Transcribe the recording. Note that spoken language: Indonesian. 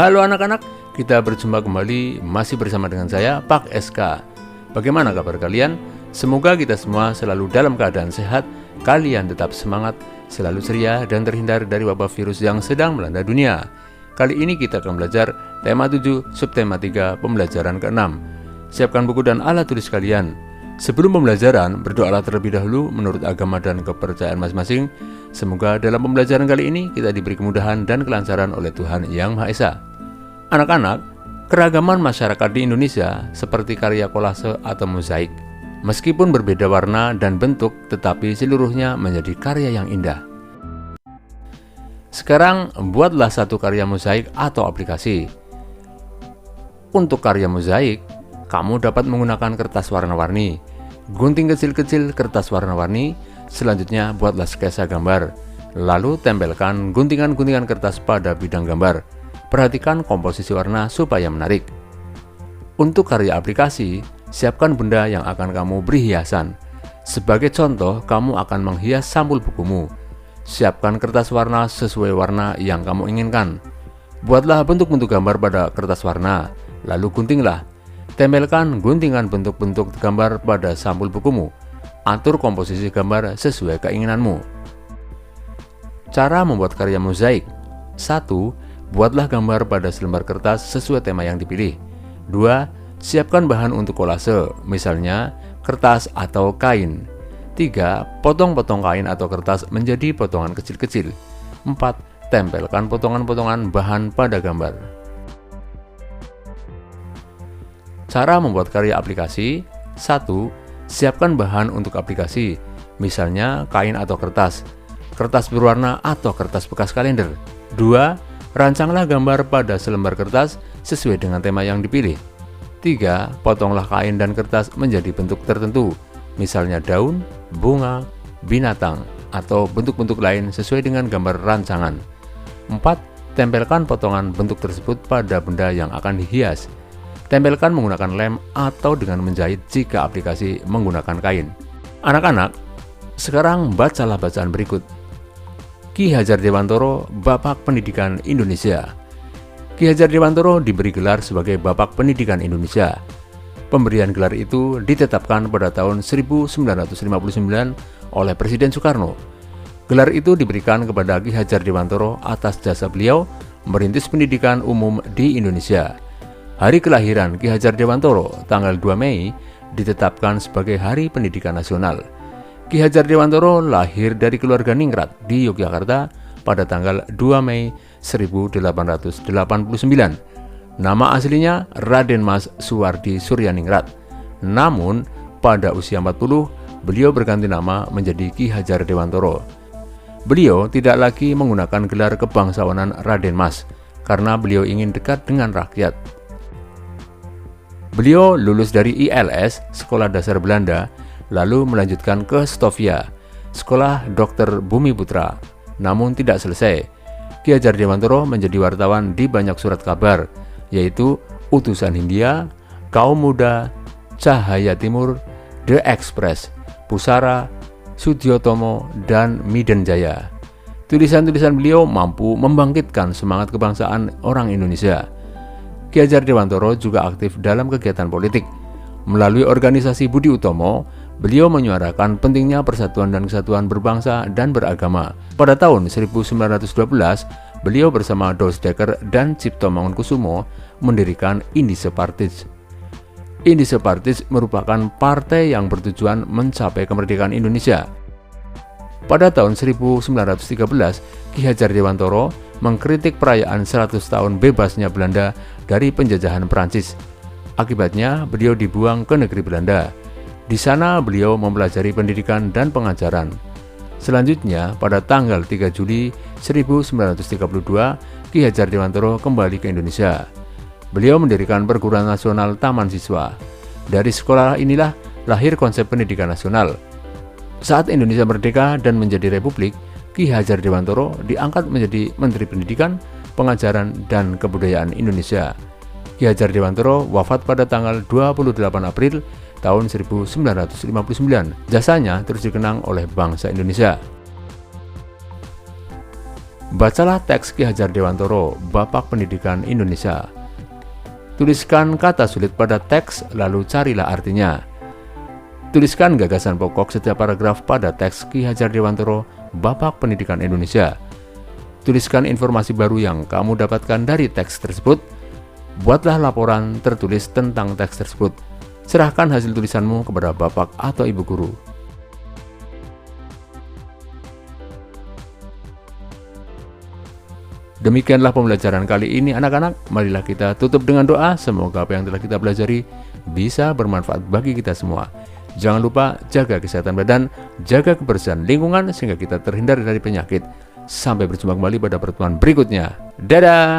Halo anak-anak, kita berjumpa kembali masih bersama dengan saya, Pak SK. Bagaimana kabar kalian? Semoga kita semua selalu dalam keadaan sehat, kalian tetap semangat, selalu ceria, dan terhindar dari wabah virus yang sedang melanda dunia. Kali ini kita akan belajar tema 7, subtema 3, pembelajaran ke-6. Siapkan buku dan alat tulis kalian. Sebelum pembelajaran, berdoalah terlebih dahulu menurut agama dan kepercayaan masing-masing. Semoga dalam pembelajaran kali ini kita diberi kemudahan dan kelancaran oleh Tuhan Yang Maha Esa. Anak-anak, keragaman masyarakat di Indonesia seperti karya kolase atau mozaik. Meskipun berbeda warna dan bentuk, tetapi seluruhnya menjadi karya yang indah. Sekarang, buatlah satu karya mozaik atau aplikasi. Untuk karya mozaik, kamu dapat menggunakan kertas warna-warni, gunting kecil-kecil kertas warna-warni. Selanjutnya, buatlah sketsa gambar. Lalu tempelkan guntingan-guntingan kertas pada bidang gambar. Perhatikan komposisi warna supaya menarik. Untuk karya aplikasi, siapkan benda yang akan kamu beri hiasan. Sebagai contoh, kamu akan menghias sampul bukumu. Siapkan kertas warna sesuai warna yang kamu inginkan. Buatlah bentuk-bentuk gambar pada kertas warna, lalu guntinglah. Tempelkan guntingan bentuk-bentuk gambar pada sampul bukumu. Atur komposisi gambar sesuai keinginanmu. Cara membuat karya mozaik. 1. Buatlah gambar pada selembar kertas sesuai tema yang dipilih. 2. Siapkan bahan untuk kolase, misalnya kertas atau kain. 3. Potong-potong kain atau kertas menjadi potongan kecil-kecil. 4. Tempelkan potongan-potongan bahan pada gambar. Cara membuat karya aplikasi. 1. Siapkan bahan untuk aplikasi, misalnya kain atau kertas berwarna atau kertas bekas kalender. 2. Rancanglah gambar pada selembar kertas sesuai dengan tema yang dipilih. 3. Potonglah kain dan kertas menjadi bentuk tertentu, misalnya daun, bunga, binatang, atau bentuk-bentuk lain sesuai dengan gambar rancangan. 4. Tempelkan potongan bentuk tersebut pada benda yang akan dihias. Tempelkan menggunakan lem atau dengan menjahit jika aplikasi menggunakan kain. Anak-anak, sekarang bacalah bacaan berikut. Ki Hajar Dewantoro, Bapak Pendidikan Indonesia. Ki Hajar Dewantoro diberi gelar sebagai Bapak Pendidikan Indonesia. Pemberian gelar itu ditetapkan pada tahun 1959 oleh Presiden Soekarno. Gelar itu diberikan kepada Ki Hajar Dewantoro atas jasa beliau merintis pendidikan umum di Indonesia. Hari kelahiran Ki Hajar Dewantoro, tanggal 2 Mei, ditetapkan sebagai Hari Pendidikan Nasional. Ki Hajar Dewantoro lahir dari keluarga ningrat di Yogyakarta pada tanggal 2 Mei 1889. Nama aslinya Raden Mas Suwardi Suryaningrat. Namun, pada usia 40, beliau berganti nama menjadi Ki Hajar Dewantoro. Beliau tidak lagi menggunakan gelar kebangsawanan Raden Mas, karena beliau ingin dekat dengan rakyat. Beliau lulus dari ILS, Sekolah Dasar Belanda, lalu melanjutkan ke Stovia, Sekolah Dokter Bumi Putra, namun tidak selesai. Ki Hajar Dewantoro menjadi wartawan di banyak surat kabar, yaitu Utusan Hindia, Kaum Muda, Cahaya Timur, The Express, Pusara, Sudiotomo, dan Miden Jaya. Tulisan-tulisan beliau mampu membangkitkan semangat kebangsaan orang Indonesia. Ki Hajar Dewantoro juga aktif dalam kegiatan politik. Melalui organisasi Budi Utomo, beliau menyuarakan pentingnya persatuan dan kesatuan berbangsa dan beragama. Pada tahun 1912, beliau bersama Dos Dekker dan Cipto Mangunkusumo mendirikan Indische Partij. Indische Partij merupakan partai yang bertujuan mencapai kemerdekaan Indonesia. Pada tahun 1913, Ki Hajar Dewantoro mengkritik perayaan 100 tahun bebasnya Belanda dari penjajahan Prancis. Akibatnya, beliau dibuang ke negeri Belanda. Di sana, beliau mempelajari pendidikan dan pengajaran. Selanjutnya, pada tanggal 3 Juli 1932, Ki Hajar Dewantoro kembali ke Indonesia. Beliau mendirikan perguruan nasional Taman Siswa. Dari sekolah inilah lahir konsep pendidikan nasional. Saat Indonesia merdeka dan menjadi republik, Ki Hajar Dewantoro diangkat menjadi Menteri Pendidikan, Pengajaran, dan Kebudayaan Indonesia. Ki Hajar Dewantoro wafat pada tanggal 28 April tahun 1959. Jasanya terus dikenang oleh bangsa Indonesia. Bacalah teks Ki Hajar Dewantoro, Bapak Pendidikan Indonesia. Tuliskan kata sulit pada teks, lalu carilah artinya. Tuliskan gagasan pokok setiap paragraf pada teks Ki Hajar Dewantoro, Bapak Pendidikan Indonesia. Tuliskan informasi baru yang kamu dapatkan dari teks tersebut. Buatlah laporan tertulis tentang teks tersebut. Serahkan hasil tulisanmu kepada Bapak atau Ibu guru. Demikianlah pembelajaran kali ini anak-anak. Marilah kita tutup dengan doa. Semoga apa yang telah kita pelajari bisa bermanfaat bagi kita semua. Jangan lupa jaga kesehatan badan, jaga kebersihan lingkungan sehingga kita terhindar dari penyakit. Sampai berjumpa kembali pada pertemuan berikutnya. Dadah!